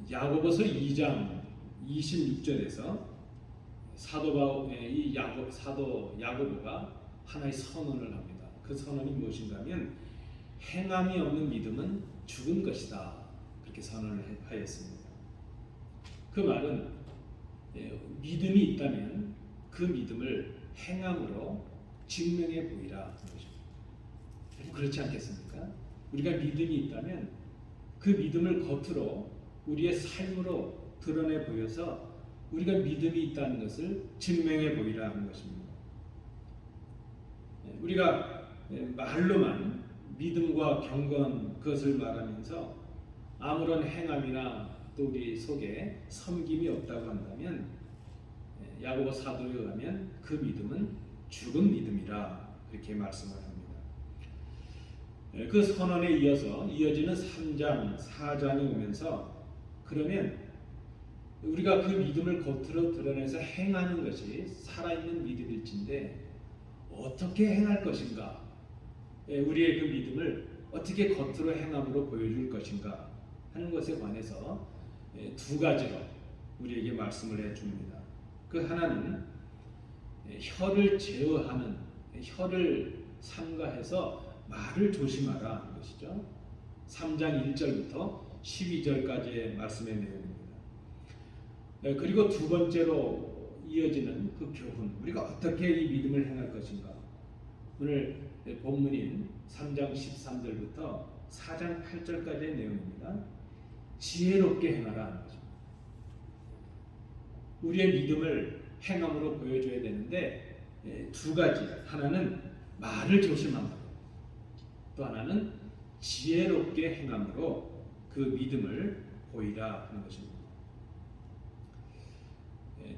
야고보서 2장 26절에서 사도 야고보가 하나의 선언을 합니다. 그 선언이 무엇인가 하면 행함이 없는 믿음은 죽은 것이다. 그렇게 선언을 하였습니다. 그 말은 믿음이 있다면 그 믿음을 행함으로 증명해 보이라 하는 것입니다. 그렇지 않겠습니까? 우리가 믿음이 있다면 그 믿음을 겉으로 우리의 삶으로 드러내 보여서 우리가 믿음이 있다는 것을 증명해 보이라 하는 것입니다. 우리가 말로만 믿음과 경건 그것을 말하면서 아무런 행함이나 또 우리 속에 섬김이 없다고 한다면 야고보 사도에 의하면 그 믿음은 죽은 믿음이라 그렇게 말씀을 합니다. 그 선언에 이어지는 3장, 4장이 오면서 그러면 우리가 그 믿음을 겉으로 드러내서 행하는 것이 살아있는 믿음일진데 어떻게 행할 것인가? 우리의 그 믿음을 어떻게 겉으로 행함으로 보여줄 것인가 하는 것에 관해서 두 가지로 우리에게 말씀을 해줍니다. 그 하나는 혀를 제어하는, 혀를 삼가해서 말을 조심하라 하는 것이죠. 3장 1절부터 12절까지의 말씀의 내용입니다. 그리고 두 번째로 이어지는 그 교훈, 우리가 어떻게 이 믿음을 행할 것인가. 오늘 본문인 3장 13절부터 4장 8절까지의 내용입니다. 지혜롭게 행하라 하는 것입니다. 우리의 믿음을 행함으로 보여줘야 되는데 두 가지, 하나는 말을 조심한다, 또 하나는 지혜롭게 행함으로 그 믿음을 보이라 하는 것입니다.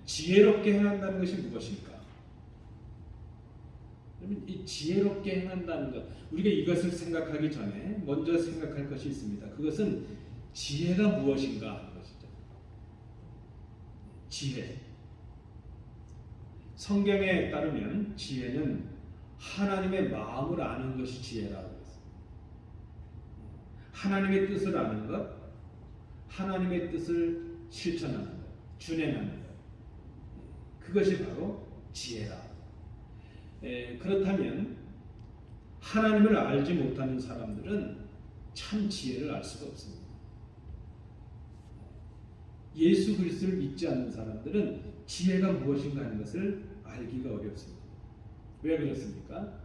지혜롭게 행한다는 것이 무엇일까? 그러면 이 지혜롭게 행한다는 것, 우리가 이것을 생각하기 전에 먼저 생각할 것이 있습니다. 그것은 지혜가 무엇인가 하는 것이죠. 지혜. 성경에 따르면 지혜는 하나님의 마음을 아는 것이 지혜라고 했습니다. 하나님의 뜻을 아는 것, 하나님의 뜻을 실천하는 것, 준행하는 것, 그것이 바로 지혜라. 그렇다면 하나님을 알지 못하는 사람들은 참 지혜를 알 수가 없습니다. 예수 그리스도를 믿지 않는 사람들은 지혜가 무엇인가 하는 것을 알기가 어렵습니다. 왜 그렇습니까?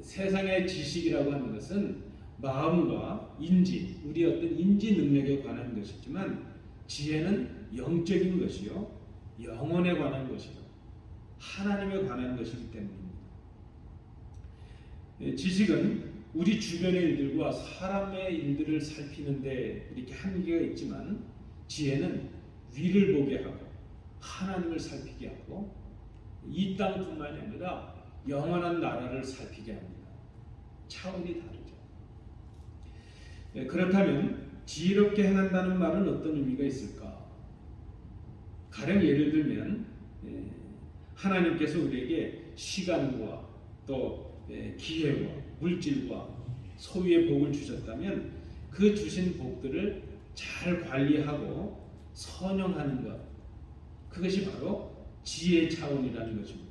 세상의 지식이라고 하는 것은 마음과 인지, 우리의 어떤 인지 능력에 관한 것이지만 지혜는 영적인 것이요, 영혼에 관한 것이요, 하나님에 관한 것이기 때문입니다. 지식은 우리 주변의 일들과 사람의 일들을 살피는데 이렇게 한계가 있지만 지혜는 위를 보게 하고 하나님을 살피게 하고 이 땅뿐만이 아니라 영원한 나라를 살피게 합니다. 차원이 다르죠. 그렇다면 지혜롭게 행한다는 말은 어떤 의미가 있을까? 가령 예를 들면 하나님께서 우리에게 시간과 또 기회와 물질과 소유의 복을 주셨다면 그 주신 복들을 잘 관리하고 선용하는 것, 그것이 바로 지혜의 차원이라는 것입니다.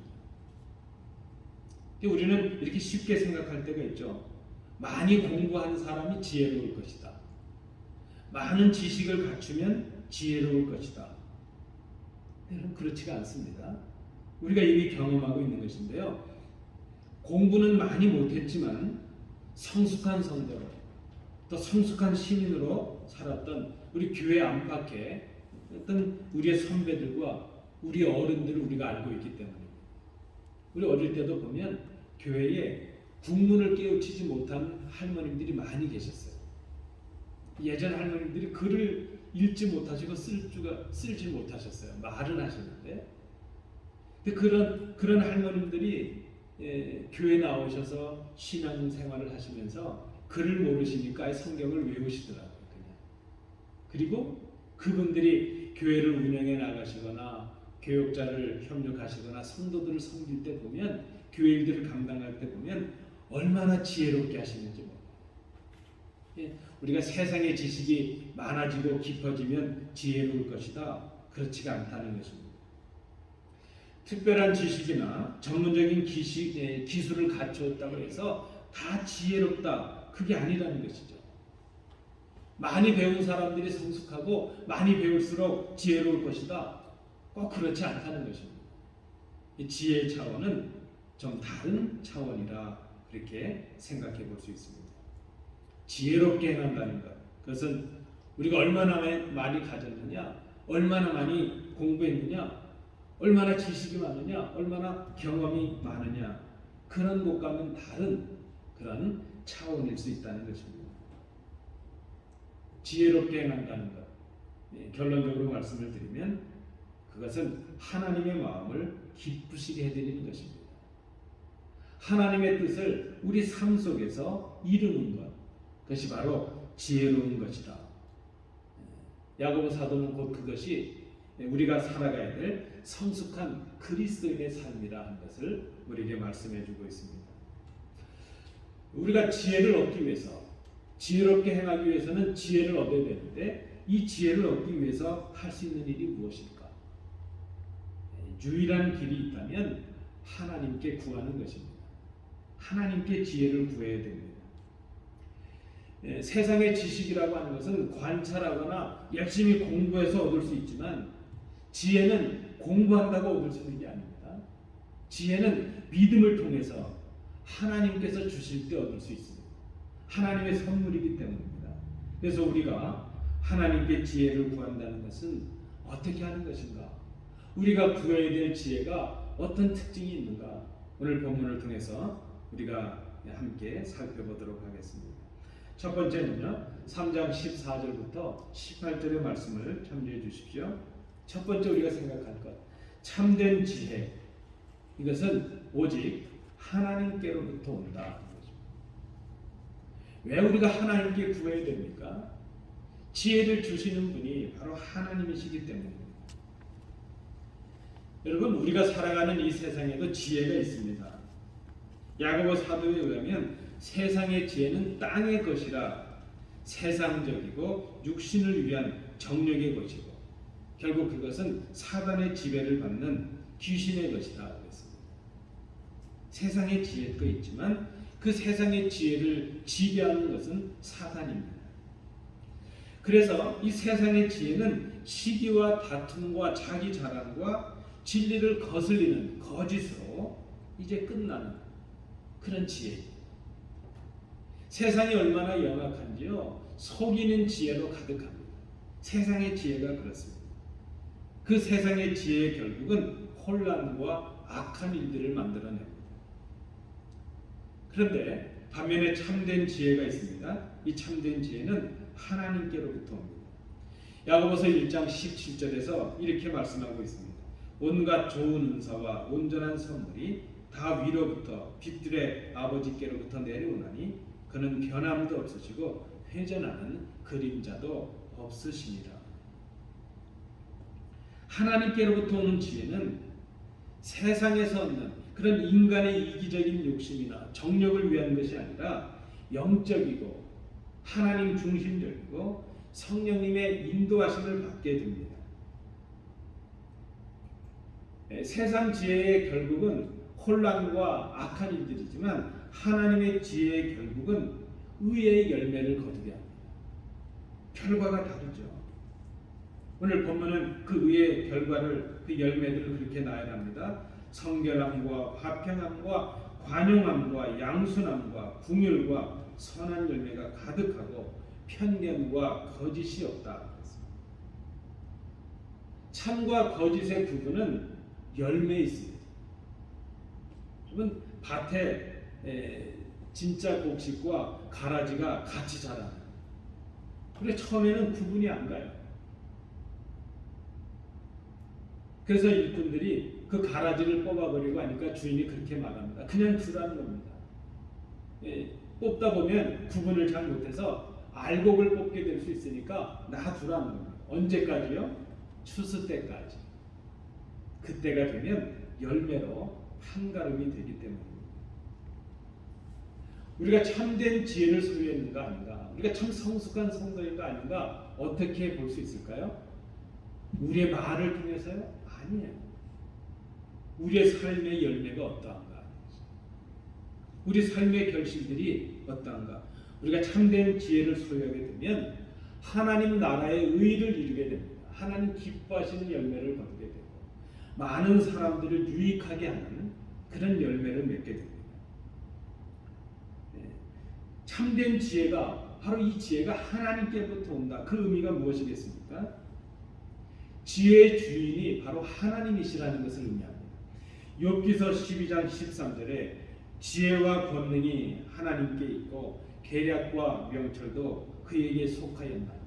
우리는 이렇게 쉽게 생각할 때가 있죠. 많이 공부한 사람이 지혜로울 것이다. 많은 지식을 갖추면 지혜로울 것이다. 여러분, 그렇지가 않습니다. 우리가 이미 경험하고 있는 것인데요. 공부는 많이 못했지만 성숙한 성도로 또 성숙한 시민으로 살았던 우리 교회 안팎에 어떤 우리의 선배들과 우리 어른들을 우리가 알고 있기 때문입니다. 우리 어릴 때도 보면 교회에 국문을 깨우치지 못한 할머님들이 많이 계셨어요. 예전 할머님들이 글을 읽지 못하시고 쓸지 못하셨어요. 말은 하셨는데, 그런 할머님들이 교회 나오셔서 신앙생활을 하시면서 글을 모르시니까 성경을 외우시더라고요. 그냥. 그리고 그분들이 교회를 운영해 나가시거나 교역자를 협력하시거나 성도들을 섬길 때 보면, 교회 일들을 감당할 때 보면 얼마나 지혜롭게 하시는지 몰라요. 예, 우리가 세상의 지식이 많아지고 깊어지면 지혜로울 것이다. 그렇지가 않다는 것입니다. 특별한 지식이나 전문적인 기술을 갖추었다고 해서 다 지혜롭다. 그게 아니라는 것이죠. 많이 배운 사람들이 성숙하고 많이 배울수록 지혜로울 것이다. 꼭 그렇지 않다는 것입니다. 이 지혜의 차원은 좀 다른 차원이라 그렇게 생각해 볼 수 있습니다. 지혜롭게 행한다는 것. 그것은 우리가 얼마나 많이 가졌느냐, 얼마나 많이 공부했느냐, 얼마나 지식이 많으냐, 얼마나 경험이 많으냐, 그런 것과는 다른 그런 차원일 수 있다는 것입니다. 지혜롭게 행한다는 것. 결론적으로 말씀을 드리면 그것은 하나님의 마음을 기쁘시게 해드리는 것입니다. 하나님의 뜻을 우리 삶 속에서 이루는 것. 그것이 바로 지혜로운 것이다. 야고보 사도는 곧 그것이 우리가 살아가야 될 성숙한 그리스도인의 삶이라 하는 것을 우리에게 말씀해 주고 있습니다. 우리가 지혜를 얻기 위해서, 지혜롭게 행하기 위해서는 지혜를 얻어야 되는데 이 지혜를 얻기 위해서 할 수 있는 일이 무엇일까? 유일한 길이 있다면 하나님께 구하는 것입니다. 하나님께 지혜를 구해야 됩니다. 세상의 지식이라고 하는 것은 관찰하거나 열심히 공부해서 얻을 수 있지만 지혜는 공부한다고 얻을 수 있는 게 아닙니다. 지혜는 믿음을 통해서 하나님께서 주실 때 얻을 수 있습니다. 하나님의 선물이기 때문입니다. 그래서 우리가 하나님께 지혜를 구한다는 것은 어떻게 하는 것인가? 우리가 구해야 될 지혜가 어떤 특징이 있는가? 오늘 본문을 통해서 우리가 함께 살펴보도록 하겠습니다. 첫 번째는요, 3장 14절부터 18절의 말씀을 참조해 주십시오. 첫 번째 우리가 생각할 것, 참된 지혜. 이것은 오직 하나님께로부터 온다. 왜 우리가 하나님께 구해야 됩니까? 지혜를 주시는 분이 바로 하나님이시기 때문입니다. 여러분, 우리가 살아가는 이 세상에도 지혜가 있습니다. 야고보 사도에 의하면 세상의 지혜는 땅의 것이라 세상적이고 육신을 위한 정욕의 것이고 결국 그것은 사단의 지배를 받는 귀신의 것이다 그랬습니다. 세상의 지혜도 있지만 그 세상의 지혜를 지배하는 것은 사단입니다. 그래서 이 세상의 지혜는 시기와 다툼과 자기 자랑과 진리를 거슬리는 거짓으로 이제 끝나는 그런 지혜입니다. 세상이 얼마나 영악한지요, 속이는 지혜로 가득합니다. 세상의 지혜가 그렇습니다. 그 세상의 지혜의 결국은 혼란과 악한 일들을 만들어냅니다. 그런데 반면에 참된 지혜가 있습니다. 이 참된 지혜는 하나님께로부터 옵니다. 야고보서 1장 17절에서 이렇게 말씀하고 있습니다. 온갖 좋은 은사와 온전한 선물이 다 위로부터 빛들의 아버지께로부터 내려오나니 그는 변함도 없으시고 회전하는 그림자도 없으시니라. 하나님께로부터 오는 지혜는 세상에서 얻는 그런 인간의 이기적인 욕심이나 정력을 위한 것이 아니라 영적이고 하나님 중심적이고 성령님의 인도하심을 받게 됩니다. 세상 지혜의 결국은 혼란과 악한 일들이지만 하나님의 지혜의 결국은 의의 열매를 거두게 합니다. 결과가 다르죠. 오늘 본문은 그 의의 결과를, 그 열매들을 그렇게 나열합니다. 성결함과 화평함과 관용함과 양순함과 긍휼과 선한 열매가 가득하고 편견과 거짓이 없다. 참과 거짓의 구분은 열매에 있습니다. 여러분, 밭에 진짜 곡식과 가라지가 같이 자라요. 그래 처음에는 구분이 안 가요. 그래서 일꾼들이 그 가라지를 뽑아버리고 하니까 주인이 그렇게 말합니다. 그냥 두라는 겁니다. 뽑다 보면 구분을 잘 못해서 알곡을 뽑게 될 수 있으니까 놔두라는 겁니다. 언제까지요? 추수 때까지. 그때가 되면 열매로 한가름이 되기 때문입니다. 우리가 참된 지혜를 소유했는가 아닌가, 우리가 참 성숙한 성도인가 아닌가 어떻게 볼 수 있을까요? 우리의 말을 통해서요? 아니에요. 우리의 삶의 열매가 어떠한가, 우리 삶의 결실들이 어떠한가. 우리가 참된 지혜를 소유하게 되면 하나님 나라의 의를 이루게 됩니다. 하나님 기뻐하시는 열매를 거두게 되고 많은 사람들을 유익하게 하는 그런 열매를 맺게 됩니다. 참된 지혜가 바로 이 지혜가 하나님께부터 온다. 그 의미가 무엇이겠습니까? 지혜의 주인이 바로 하나님이시라는 것을 의미합니다. 욥기서 12장 13절에 지혜와 권능이 하나님께 있고 계략과 명철도 그에게 속하였나니.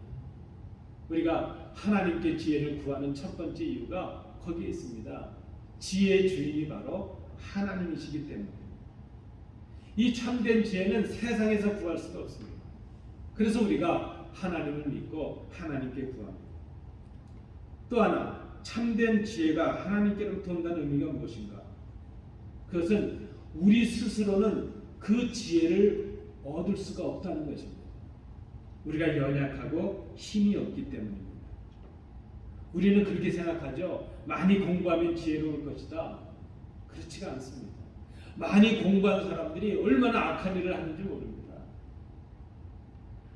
우리가 하나님께 지혜를 구하는 첫 번째 이유가 거기에 있습니다. 지혜의 주인이 바로 하나님이시기 때문입니다. 이 참된 지혜는 세상에서 구할 수가 없습니다. 그래서 우리가 하나님을 믿고 하나님께 구합니다. 또 하나, 참된 지혜가 하나님께로부터 온다는 의미가 무엇인가? 그것은 우리 스스로는 그 지혜를 얻을 수가 없다는 것입니다. 우리가 연약하고 힘이 없기 때문입니다. 우리는 그렇게 생각하죠. 많이 공부하면 지혜로울 것이다. 그렇지가 않습니다. 많이 공부한 사람들이 얼마나 악한 일을 하는지 모릅니다.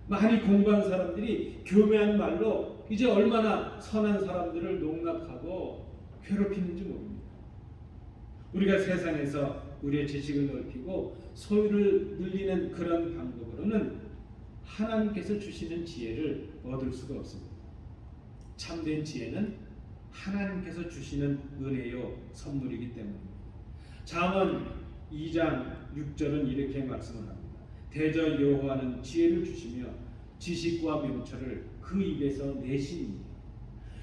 많이 공부한 사람들이 교묘한 말로 이제 얼마나 선한 사람들을 농락하고 괴롭히는지 모릅니다. 우리가 세상에서 우리의 지식을 넓히고 소유를 늘리는 그런 방법으로는 하나님께서 주시는 지혜를 얻을 수가 없습니다. 참된 지혜는 하나님께서 주시는 은혜요 선물이기 때문입니다. 잠언 2장 6절은 이렇게 말씀을 합니다. 대저 여호와는 지혜를 주시며 지식과 명철을 그 입에서 내시니라.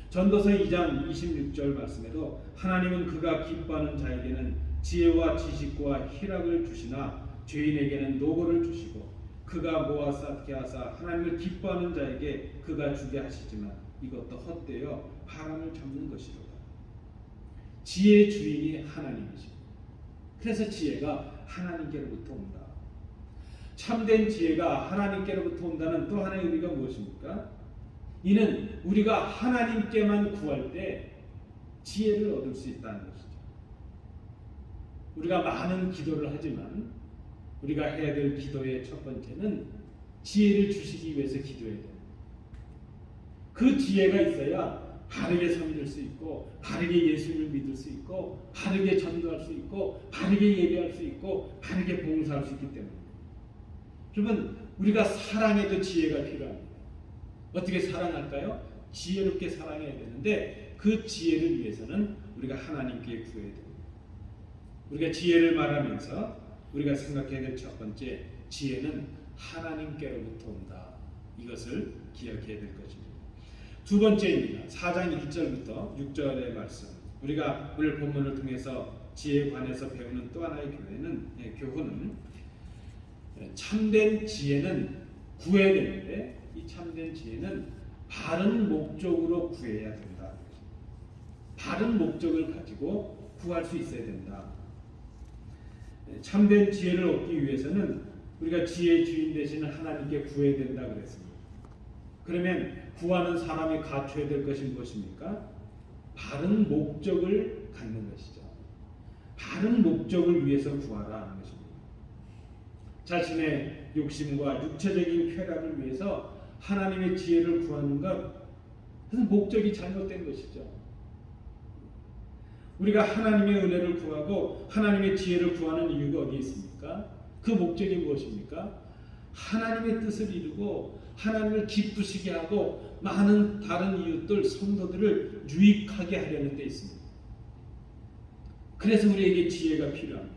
전도서 2장 26절 말씀에도 하나님은 그가 기뻐하는 자에게는 지혜와 지식과 희락을 주시나 죄인에게는 노고를 주시고 그가 모아 쌓게 하사 하나님을 기뻐하는 자에게 그가 주게 하시지만 이것도 헛되어 바람을 잡는 것이로다. 지혜의 주인이 하나님이십니다. 그래서 지혜가 하나님께로부터 온다. 참된 지혜가 하나님께로부터 온다는 또 하나의 의미가 무엇입니까? 이는 우리가 하나님께만 구할 때 지혜를 얻을 수 있다는 것이죠. 우리가 많은 기도를 하지만 우리가 해야 될 기도의 첫 번째는 지혜를 주시기 위해서 기도해야 됩니다. 그 지혜가 있어야 바르게 섬길 수 있고 바르게 예수를 믿을 수 있고 바르게 전도할 수 있고 바르게 예배할 수 있고 바르게 봉사할 수 있기 때문입니다. 그러면 우리가 사랑에도 지혜가 필요합니다. 어떻게 사랑할까요? 지혜롭게 사랑해야 되는데 그 지혜를 위해서는 우리가 하나님께 구해야 됩니다. 우리가 지혜를 말하면서 우리가 생각해야 될 첫 번째, 지혜는 하나님께로부터 온다. 이것을 기억해야 될 것입니다. 두 번째입니다. 4장 1절부터 6절의 말씀. 우리가 오늘 본문을 통해서 지혜에 관해서 배우는 또 하나의 교훈은 참된 지혜는 구해야 되는데 이 참된 지혜는 바른 목적으로 구해야 된다. 바른 목적을 가지고 구할 수 있어야 된다. 참된 지혜를 얻기 위해서는 우리가 지혜의 주인 되시는 하나님께 구해야 된다 그랬습니다. 그러면 구하는 사람이 갖춰야 될 것이 무엇입니까? 바른 목적을 갖는 것이죠. 바른 목적을 위해서 구하라 하는 것입니다. 자신의 욕심과 육체적인 쾌락을 위해서 하나님의 지혜를 구하는 것, 그것은 목적이 잘못된 것이죠. 우리가 하나님의 은혜를 구하고 하나님의 지혜를 구하는 이유가 어디 있습니까? 그 목적이 무엇입니까? 하나님의 뜻을 이루고 하나님을 기쁘시게 하고 많은 다른 이웃들, 성도들을 유익하게 하려는 데 있습니다. 그래서 우리에게 지혜가 필요합니다.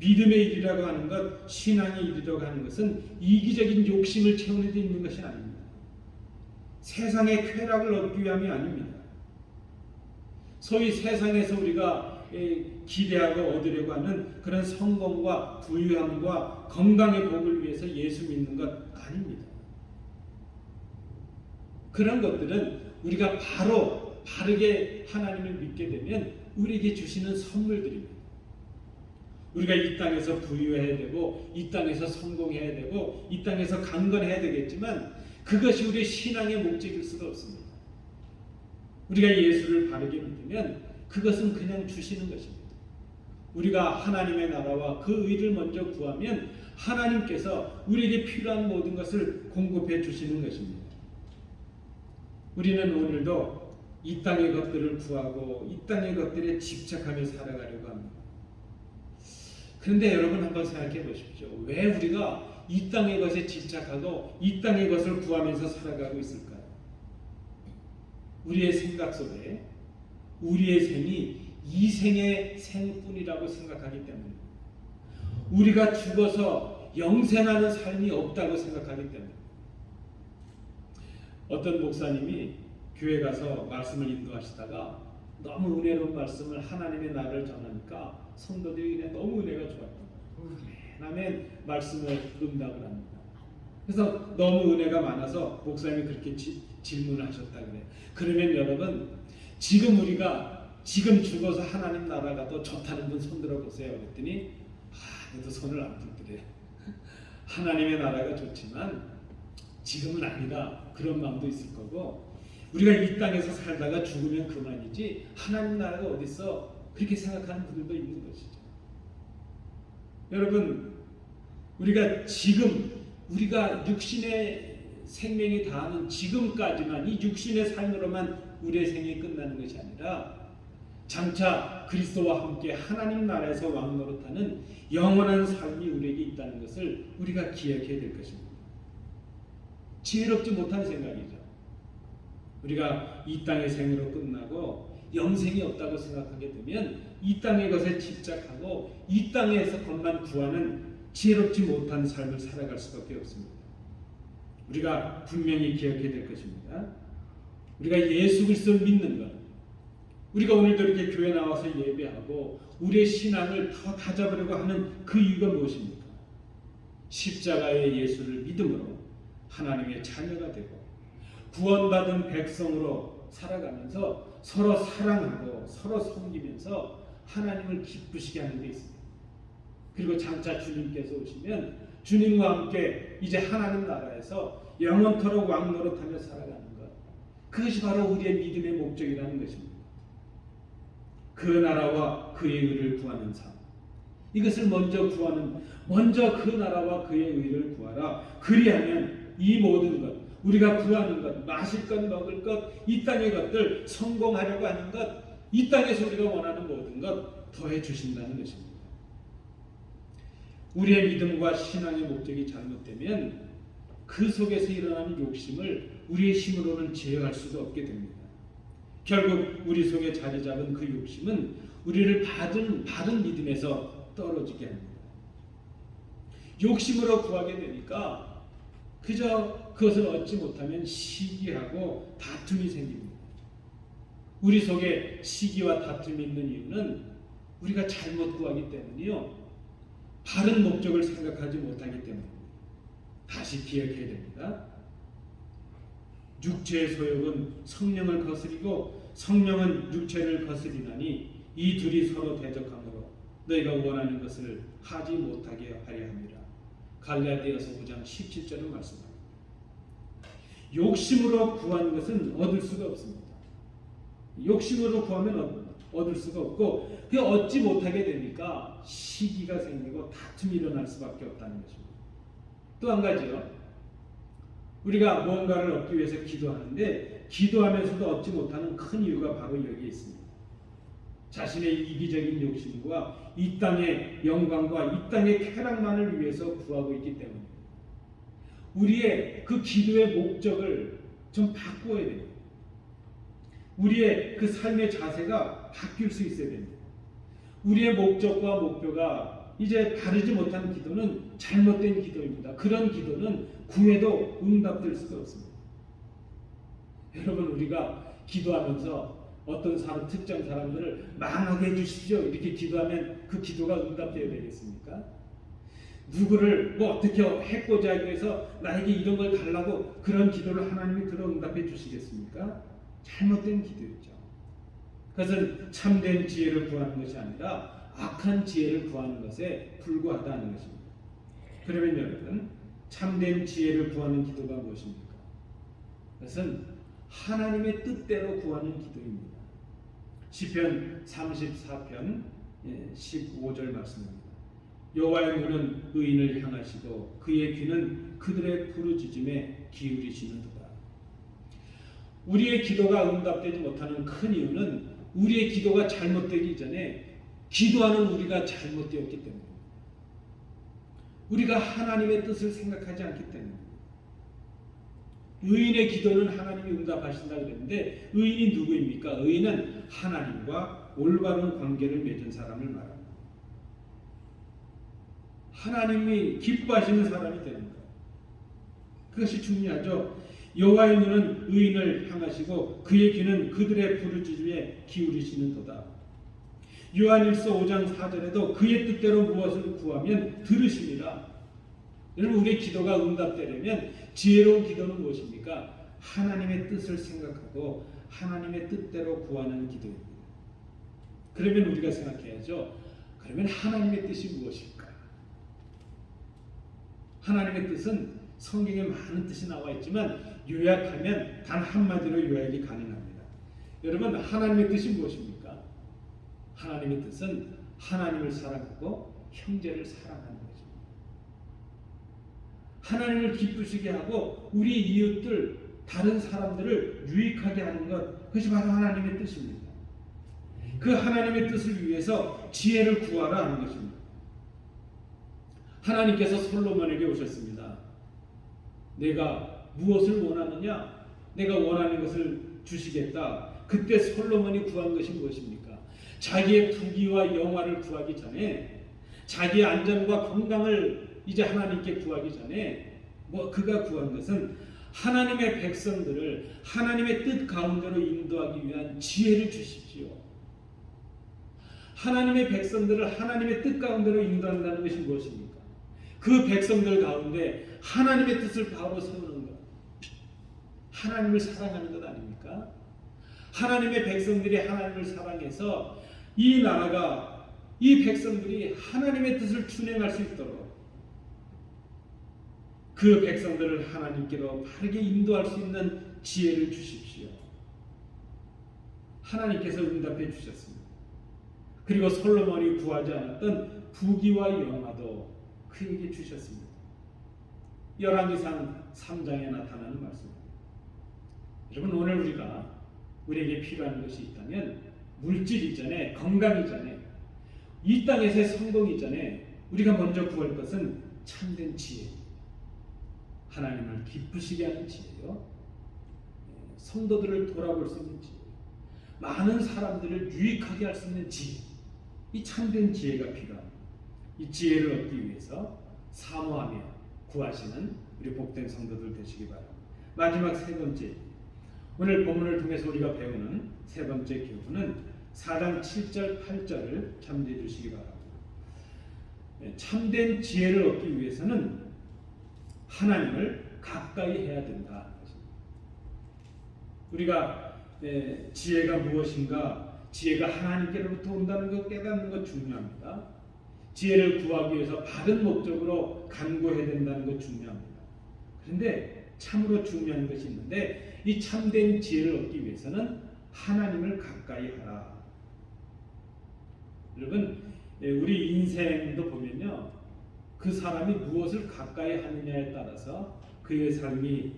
믿음의 일이라고 하는 것, 신앙의 일이라고 하는 것은 이기적인 욕심을 채우는 데 있는 것이 아닙니다. 세상의 쾌락을 얻기 위함이 아닙니다. 소위 세상에서 우리가 기대하고 얻으려고 하는 그런 성공과 부유함과 건강의 복을 위해서 예수 믿는 것 아닙니다. 그런 것들은 우리가 바르게 하나님을 믿게 되면 우리에게 주시는 선물들입니다. 우리가 이 땅에서 부유해야 되고 이 땅에서 성공해야 되고 이 땅에서 강건해야 되겠지만 그것이 우리의 신앙의 목적일 수가 없습니다. 우리가 예수를 바르게 믿으면 그것은 그냥 주시는 것입니다. 우리가 하나님의 나라와 그 의를 먼저 구하면 하나님께서 우리에게 필요한 모든 것을 공급해 주시는 것입니다. 우리는 오늘도 이 땅의 것들을 구하고 이 땅의 것들에 집착하며 살아가려고 합니다. 그런데 여러분 한번 생각해 보십시오. 왜 우리가 이 땅의 것에 집착하고 이 땅의 것을 구하면서 살아가고 있을까요? 우리의 생각 속에 우리의 생이 이 생의 생뿐이라고 생각하기 때문입니다. 우리가 죽어서 영생하는 삶이 없다고 생각하기 때문입니다. 어떤 목사님이 교회 가서 말씀을 인도하시다가 너무 은혜로운 말씀을 하나님의 나라를 전하니까 성도들이 그냥 너무 은혜가 좋았던 거예요. 아멘 말씀을 응답을 합니다. 그래서 너무 은혜가 많아서 목사님이 그렇게 질문을 하셨다 그래요. 그러면 여러분 우리가 지금 죽어서 하나님 나라가 더 좋다는 분 손들어 보세요. 그랬더니 그래도 손을 안 들더래요. 하나님의 나라가 좋지만 지금은 아니다. 그런 마음도 있을 거고 우리가 이 땅에서 살다가 죽으면 그만이지 하나님 나라가 어딨어 그렇게 생각하는 분들도 있는 것이죠. 여러분 우리가 육신의 생명이 다하는 지금까지만 이 육신의 삶으로만 우리의 생이 끝나는 것이 아니라 장차 그리스도와 함께 하나님 나라에서 왕노릇하는 영원한 삶이 우리에게 있다는 것을 우리가 기억해야 될 것입니다. 지혜롭지 못한 생각이죠. 우리가 이 땅의 생으로 끝나고 영생이 없다고 생각하게 되면 이 땅의 것에 집착하고 이 땅에서 것만 구하는 지혜롭지 못한 삶을 살아갈 수밖에 없습니다. 우리가 분명히 기억해야 될 것입니다. 우리가 예수 그리스도를 믿는 것, 우리가 오늘도 이렇게 교회 나와서 예배하고 우리의 신앙을 더 다잡으려고 하는 그 이유가 무엇입니까? 십자가의 예수를 믿음으로 하나님의 자녀가 되고 구원받은 백성으로 살아가면서 서로 사랑하고 서로 섬기면서 하나님을 기쁘시게 하는 데 있습니다. 그리고 장차 주님께서 오시면 주님과 함께 이제 하나님 나라에서 영원토록 왕노릇하며 살아가는 것, 그것이 바로 우리의 믿음의 목적이라는 것입니다. 그 나라와 그의 의를 구하는 삶, 이것을 먼저 그 나라와 그의 의를 구하라. 그리하면 이 모든 것, 우리가 구하는 것, 마실 것, 먹을 것, 이 땅의 것들, 성공하려고 하는 것, 이 땅에서 우리가 원하는 모든 것 더해 주신다는 것입니다. 우리의 믿음과 신앙의 목적이 잘못되면 그 속에서 일어나는 욕심을 우리의 힘으로는 제어할 수가 없게 됩니다. 결국 우리 속에 자리 잡은 그 욕심은 우리를 바른 믿음에서 떨어지게 합니다. 욕심으로 구하게 되니까 그저 그것을 얻지 못하면 시기하고 다툼이 생깁니다. 우리 속에 시기와 다툼이 있는 이유는 우리가 잘못 구하기 때문이요, 바른 목적을 생각하지 못하기 때문입니다. 다시 기억해야 됩니다. 육체의 소욕은 성령을 거스리고 성령은 육체를 거스리나니 이 둘이 서로 대적하므로 너희가 원하는 것을 하지 못하게 하려 함이라. 갈라디아서 5장 17절을 말씀합니다. 욕심으로 구하는 것은 얻을 수가 없습니다. 욕심으로 구하면 얻을 수가 없고, 그 얻지 못하게 되니까 시기가 생기고 다툼이 일어날 수밖에 없다는 것입니다. 또 한 가지요, 우리가 무언가를 얻기 위해서 기도하는데 기도하면서도 얻지 못하는 큰 이유가 바로 여기에 있습니다. 자신의 이기적인 욕심과 이 땅의 영광과 이 땅의 쾌락만을 위해서 구하고 있기 때문입니다. 우리의 그 기도의 목적을 좀 바꾸어야 됩니다. 우리의 그 삶의 자세가 바뀔 수 있어야 됩니다. 우리의 목적과 목표가 이제 바르지 못한 기도는 잘못된 기도입니다. 그런 기도는 구해도 응답될 수가 없습니다. 여러분, 우리가 기도하면서 어떤 특정 사람들을 망하게 해주십시오 이렇게 기도하면 그 기도가 응답되어야 되겠습니까? 누구를 어떻게 해코지 하기 위해서 나에게 이런 걸 달라고 그런 기도를 하나님이 들어 응답해 주시겠습니까? 잘못된 기도였죠. 그것은 참된 지혜를 구하는 것이 아니라 악한 지혜를 구하는 것에 불과하다는 것입니다. 그러면 여러분, 참된 지혜를 구하는 기도가 무엇입니까? 그것은 하나님의 뜻대로 구하는 기도입니다. 시편 34편 15절 말씀입니다. 여호와의 눈은 의인을 향하시고 그의 귀는 그들의 부르짖음에 기울이시는도다. 우리의 기도가 응답되지 못하는 큰 이유는 우리의 기도가 잘못되기 전에 기도하는 우리가 잘못되었기 때문입니다. 우리가 하나님의 뜻을 생각하지 않기 때문입니다. 의인의 기도는 하나님이 응답하신다 그랬는데 의인이 누구입니까? 의인은 하나님과 올바른 관계를 맺은 사람을 말합니다. 하나님이 기뻐하시는 사람이 되는 거예요. 그것이 중요하죠. 여호와의 눈은 의인을 향하시고 그의 귀는 그들의 부르짖음에 기울이시는도다. 요한일서 5장 4절에도 그의 뜻대로 무엇을 구하면 들으시리라. 여러분, 우리의 기도가 응답되려면 지혜로운 기도는 무엇입니까? 하나님의 뜻을 생각하고 하나님의 뜻대로 구하는 기도입니다. 그러면 우리가 생각해야죠. 그러면 하나님의 뜻이 무엇일까? 하나님의 뜻은 성경에 많은 뜻이 나와 있지만 요약하면 단 한마디로 요약이 가능합니다. 여러분, 하나님의 뜻이 무엇입니까? 하나님의 뜻은 하나님을 사랑하고 형제를 사랑하는 것입니다. 하나님을 기쁘시게 하고 우리 이웃들, 다른 사람들을 유익하게 하는 것, 그것이 바로 하나님의 뜻입니다. 그 하나님의 뜻을 위해서 지혜를 구하라 하는 것입니다. 하나님께서 솔로몬에게 오셨습니다. 내가 무엇을 원하느냐? 내가 원하는 것을 주시겠다. 그때 솔로몬이 구한 것이 무엇입니까? 자기의 부귀와 영화를 구하기 전에, 자기의 안전과 건강을 이제 하나님께 구하기 전에 그가 구한 것은 하나님의 백성들을 하나님의 뜻 가운데로 인도하기 위한 지혜를 주십시오. 하나님의 백성들을 하나님의 뜻 가운데로 인도한다는 것이 무엇입니까? 그 백성들 가운데 하나님의 뜻을 바로 세우는 것, 하나님을 사랑하는 것 아닙니까? 하나님의 백성들이 하나님을 사랑해서 이 나라가, 이 백성들이 하나님의 뜻을 준행할 수 있도록 그 백성들을 하나님께로 바르게 인도할 수 있는 지혜를 주십시오. 하나님께서 응답해 주셨습니다. 그리고 솔로몬이 구하지 않았던 부귀와 영화도 그에게 주셨습니다. 열왕기상 3장에 나타나는 말씀입니다. 여러분, 오늘 우리에게 필요한 것이 있다면 물질 이전에, 건강 이전에, 이 땅에서의 성공 이전에 우리가 먼저 구할 것은 참된 지혜, 하나님을 기쁘시게 하는 지혜요, 성도들을 돌아볼 수 있는 지혜, 많은 사람들을 유익하게 할 수 있는 지혜, 이 참된 지혜가 필요합니다. 이 지혜를 얻기 위해서 사모하며 구하시는 우리 복된 성도들 되시기 바랍니다. 마지막 세 번째, 오늘 본문을 통해서 우리가 배우는 세 번째 교훈은 4장 7절 8절을 참조해 주시기 바랍니다. 참된 지혜를 얻기 위해서는 하나님을 가까이 해야 된다. 우리가 지혜가 무엇인가, 지혜가 하나님께로부터 온다는 것 깨닫는 것 중요합니다. 지혜를 구하기 위해서 바른 목적으로 간구해야 된다는 것 중요합니다. 그런데 참으로 중요한 것이 있는데, 이 참된 지혜를 얻기 위해서는 하나님을 가까이 하라. 여러분, 우리 인생도 보면요, 그 사람이 무엇을 가까이 하느냐에 따라서 그의 삶이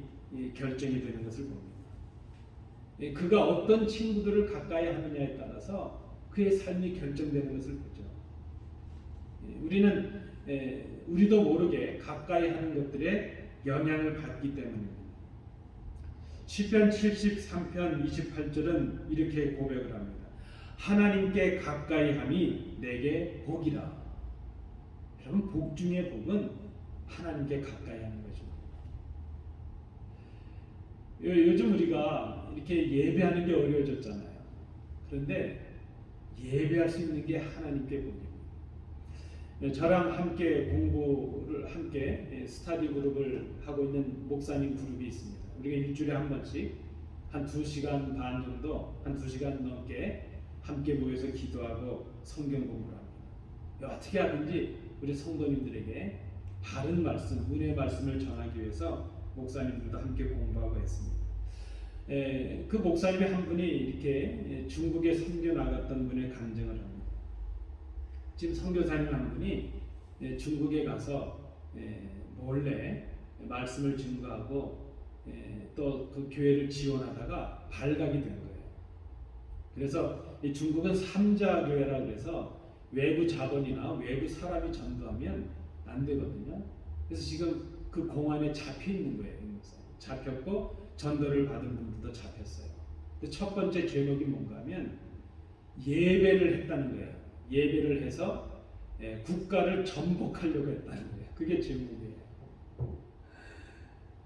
결정이 되는 것을 봅니다. 그가 어떤 친구들을 가까이 하느냐에 따라서 그의 삶이 결정되는 것을 보죠. 우리도 모르게 가까이 하는 것들에 영향을 받기 때문입니다. 시편 73편 28절은 이렇게 고백을 합니다. 하나님께 가까이 함이 내게 복이라. 여러분, 복 중의 복은 하나님께 가까이 하는 것입니다. 요즘 우리가 이렇게 예배하는 게 어려워졌잖아요. 그런데 예배할 수 있는 게 하나님께 복입니다. 저랑 함께 공부를 함께 스터디 그룹을 하고 있는 목사님 그룹이 있습니다. 우리가 일주일에 한 번씩 한 2시간 반 정도, 한 2시간 넘게 함께 모여서 기도하고 성경 공부를 합니다. 어떻게 하든지 우리 성도님들에게 바른 말씀, 은혜의 말씀을 전하기 위해서 목사님들도 함께 공부하고 했습니다. 그 목사님의 한 분이 이렇게 중국에 선교 나갔던 분의 간증을 합니다. 지금 선교사님 한 분이 중국에 가서 몰래 말씀을 증거하고 또 그 교회를 지원하다가 발각이 된 거예요. 그래서 이 중국은 삼자교회라고 해서 외부 자본이나 외부 사람이 전도하면 안 되거든요. 그래서 지금 그 공안에 잡혀 있는 거예요. 잡혔고 전도를 받은 분들도 잡혔어요. 첫 번째 죄목이 뭔가 하면 예배를 했다는 거예요. 예배를 해서 국가를 전복하려고 했다는 거예요. 그게 죄목이에요.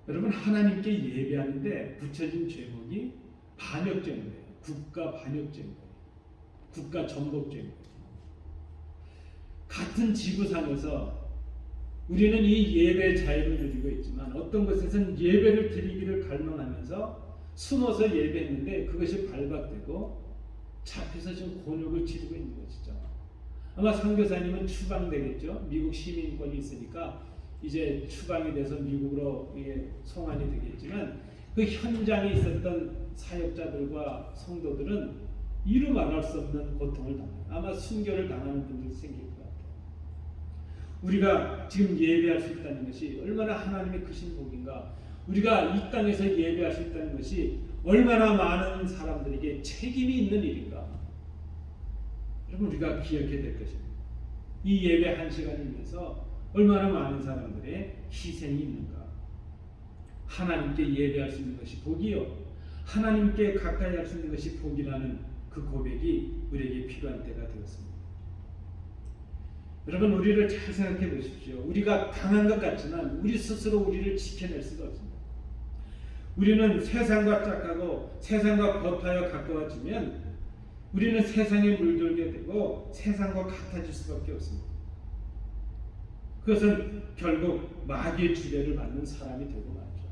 여러분, 하나님께 예배하는데 붙여진 죄목이 반역죄인 거예요. 국가 반역죄인 거예요. 국가 전복죄인 거예요. 같은 지구상에서 우리는 이 예배 자유를 누리고 있지만 어떤 곳에서는 예배를 드리기를 갈망하면서 숨어서 예배했는데 그것이 발각되고 잡혀서 지금 곤욕을 치르고 있는 것이죠. 아마 선교사님은 추방되겠죠. 미국 시민권이 있으니까 이제 추방이 돼서 미국으로 송환이 되겠지만 그 현장에 있었던 사역자들과 성도들은 이루 말할 수 없는 고통을 당해요. 아마 순교를 당하는 분들도 생길 것 같아요. 우리가 지금 예배할 수 있다는 것이 얼마나 하나님의 크신 복인가. 우리가 이 땅에서 예배할 수 있다는 것이 얼마나 많은 사람들에게 책임이 있는 일인가. 여러분, 우리가 기억해야 될 것입니다. 이 예배 한 시간을 위해서 얼마나 많은 사람들의 희생이 있는가. 하나님께 예배할 수 있는 것이 복이요, 하나님께 가까이 할 수 있는 것이 복이라는 그 고백이 우리에게 필요한 때가 되었습니다. 여러분, 우리를 잘 생각해 보십시오. 우리가 강한 것 같지만 우리 스스로 우리를 지켜낼 수가 없습니다. 우리는 세상과 짝하고 세상과 겉하여 가까워지면 우리는 세상에 물들게 되고 세상과 같아질 수밖에 없습니다. 그것은 결국 마귀의 지배를 받는 사람이 되고 말죠.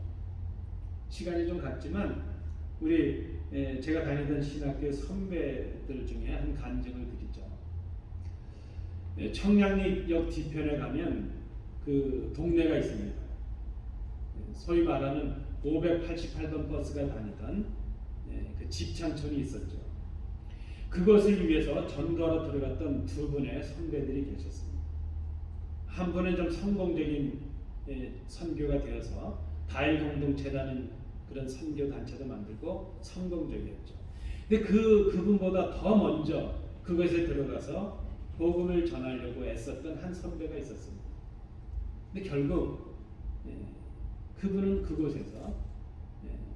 시간이 좀 갔지만 우리 제가 다니던 신학교 선배들 중에 한 간증을 드리죠. 청량리역 뒤편에 가면 그 동네가 있습니다. 소위 말하는 588번 버스가 다니던 그 집창촌이 있었죠. 그것을 위해서 전도하러 들어갔던 두 분의 선배들이 계셨습니다. 한 분은 좀 성공적인 선교가 되어서 다일공동체라는 그런 선교 단체도 만들고 성공적이었죠. 근데 그분보다 더 먼저 그것에 들어가서 복음을 전하려고 애썼던 한 선배가 있었습니다. 근데 결국 그분은 그곳에서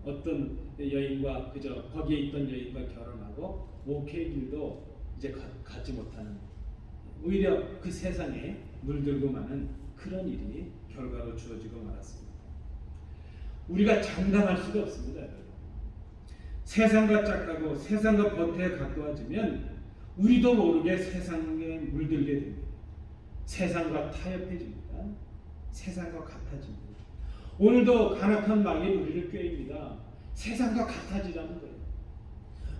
어떤 여인과 그저 거기에 있던 여인과 결혼하고 목회의 길도 이제 가지 못하는, 오히려 그 세상에 물들고 마는 그런 일이 결과로 주어지고 말았습니다. 우리가 장담할 수가 없습니다. 세상과 짝하고 세상과 번태에 가까워지면 우리도 모르게 세상에 물들게 됩니다. 세상과 타협해집니다. 세상과 같아집니다. 오늘도 간악한 마귀는 우리를 꾀입니다. 세상과 같아지라는 거예요.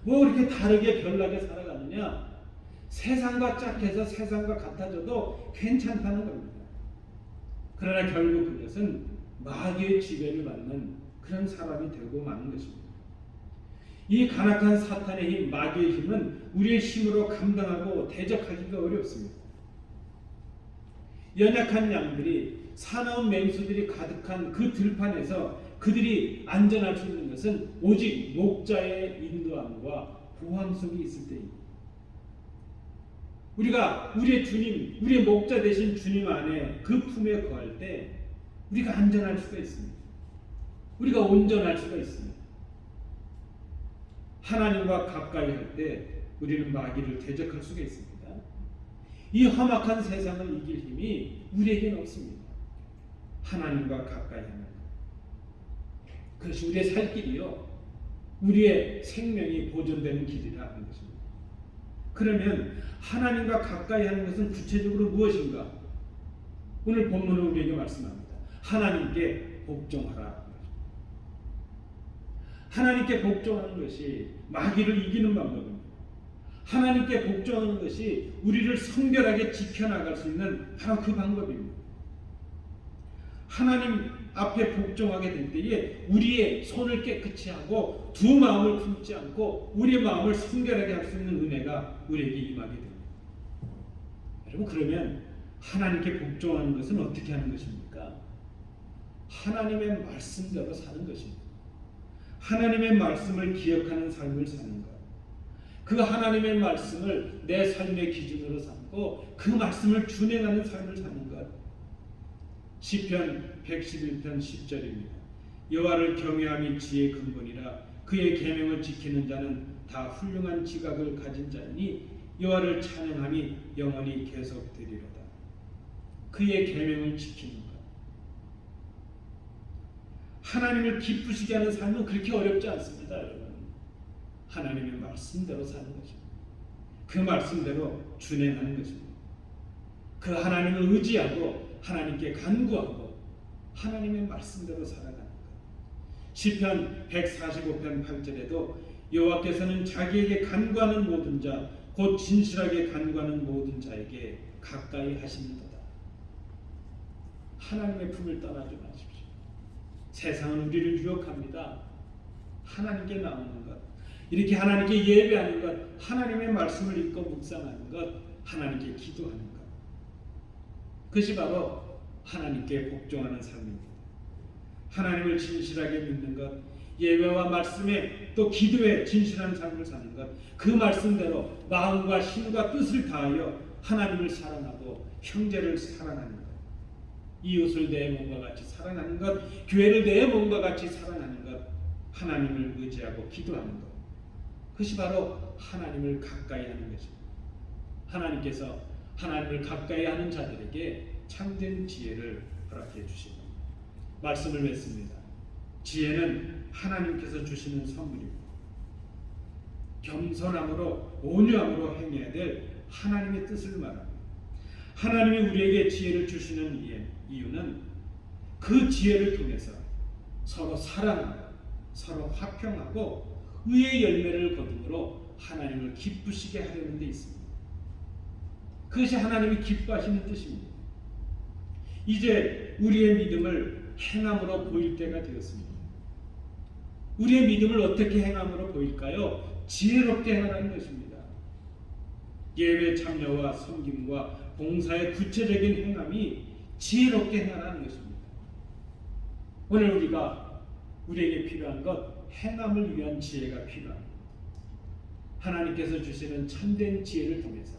뭐 이렇게 다르게 별나게 살아가느냐? 세상과 짝해서 세상과 같아져도 괜찮다는 겁니다. 그러나 결국 그것은 마귀의 지배를 받는 그런 사람이 되고 마는 것입니다. 이 간악한 사탄의 힘, 마귀의 힘은 우리의 힘으로 감당하고 대적하기가 어렵습니다. 연약한 양들이, 사나운 맹수들이 가득한 그 들판에서 그들이 안전할 수 있는 것은 오직 목자의 인도함과 보함 속에 있을 때입니다. 우리가 우리의 주님, 우리의 목자 되신 주님 안에 그 품에 거할 때 우리가 안전할 수가 있습니다. 우리가 온전할 수가 있습니다. 하나님과 가까이 할 때 우리는 마귀를 대적할 수가 있습니다. 이 험악한 세상을 이길 힘이 우리에게는 없습니다. 하나님과 가까이 하는 것, 그것이 우리의 살 길이요, 우리의 생명이 보존되는 길이라 하는 것입니다. 그러면 하나님과 가까이 하는 것은 구체적으로 무엇인가? 오늘 본문은 우리에게 말씀합니다. 하나님께 복종하라. 하나님께 복종하는 것이 마귀를 이기는 방법입니다. 하나님께 복종하는 것이 우리를 성결하게 지켜나갈 수 있는 바로 그 방법입니다. 하나님 앞에 복종하게 될 때에 우리의 손을 깨끗이 하고 두 마음을 품지 않고 우리의 마음을 성결하게 할 수 있는 은혜가 우리에게 임하게 됩니다. 여러분, 그러면 하나님께 복종하는 것은 어떻게 하는 것입니까? 하나님의 말씀대로 사는 것입니다. 하나님의 말씀을 기억하는 삶을 사는 것. 그 하나님의 말씀을 내 삶의 기준으로 삼고 그 말씀을 준행하는 삶을 사는 것. 시편 111편 10절입니다. 여호와를 경외함이 지혜의 근본이라 그의 계명을 지키는 자는 다 훌륭한 지각을 가진 자이니 여호와를 찬양함이 영원히 계속되리로다. 그의 계명을 지키는 것. 하나님을 기쁘시게 하는 삶은 그렇게 어렵지 않습니다, 여러분. 하나님의 말씀대로 사는 것입니다. 그 말씀대로 준행하는 것입니다. 그 하나님을 의지하고 하나님께 간구하고 하나님의 말씀대로 살아가는 것. 시편 145편 8절에도 여호와께서는 자기에게 간구하는 모든 자 곧 진실하게 간구하는 모든 자에게 가까이 하시는도다. 하나님의 품을 떠나지 마십시오. 세상은 우리를 유혹합니다. 하나님께 나오는 것, 이렇게 하나님께 예배하는 것, 하나님의 말씀을 읽고 묵상하는 것, 하나님께 기도하는 것, 그것이 바로 하나님께 복종하는 삶입니다. 하나님을 진실하게 믿는 것, 예배와 말씀에 또 기도에 진실한 삶을 사는 것, 그 말씀대로 마음과 힘과 뜻을 다하여 하나님을 사랑하고 형제를 사랑하는 것, 이웃을 내 몸과 같이 사랑하는 것, 교회를 내 몸과 같이 사랑하는 것, 하나님을 의지하고 기도하는 것, 그것이 바로 하나님을 가까이 하는 것입니다. 하나님께서 하나님을 가까이 하는 자들에게 참된 지혜를 허락해 주십니다. 말씀을 맺습니다. 지혜는 하나님께서 주시는 선물이고 겸손함으로 온유함으로 행해야 될 하나님의 뜻을 말합니다. 하나님이 우리에게 지혜를 주시는 이유는 그 지혜를 통해서 서로 사랑하고 서로 화평하고 의의 열매를 거둠으로 하나님을 기쁘시게 하려는 데 있습니다. 그것이 하나님이 기뻐하시는 뜻입니다. 이제 우리의 믿음을 행함으로 보일 때가 되었습니다. 우리의 믿음을 어떻게 행함으로 보일까요? 지혜롭게 행하라는 것입니다. 예배 참여와 섬김과 봉사의 구체적인 행함이 지혜롭게 행하라는 것입니다. 오늘 우리에게 필요한 것, 행함을 위한 지혜가 필요합니다. 하나님께서 주시는 참된 지혜를 통해서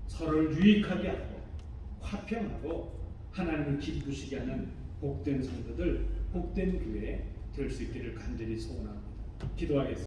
서로를 유익하게 하고 화평하고 하나님을 기쁘시게 하는 복된 성도들, 복된 교회 될 수 있기를 간절히 소원합니다. 기도하겠습니다.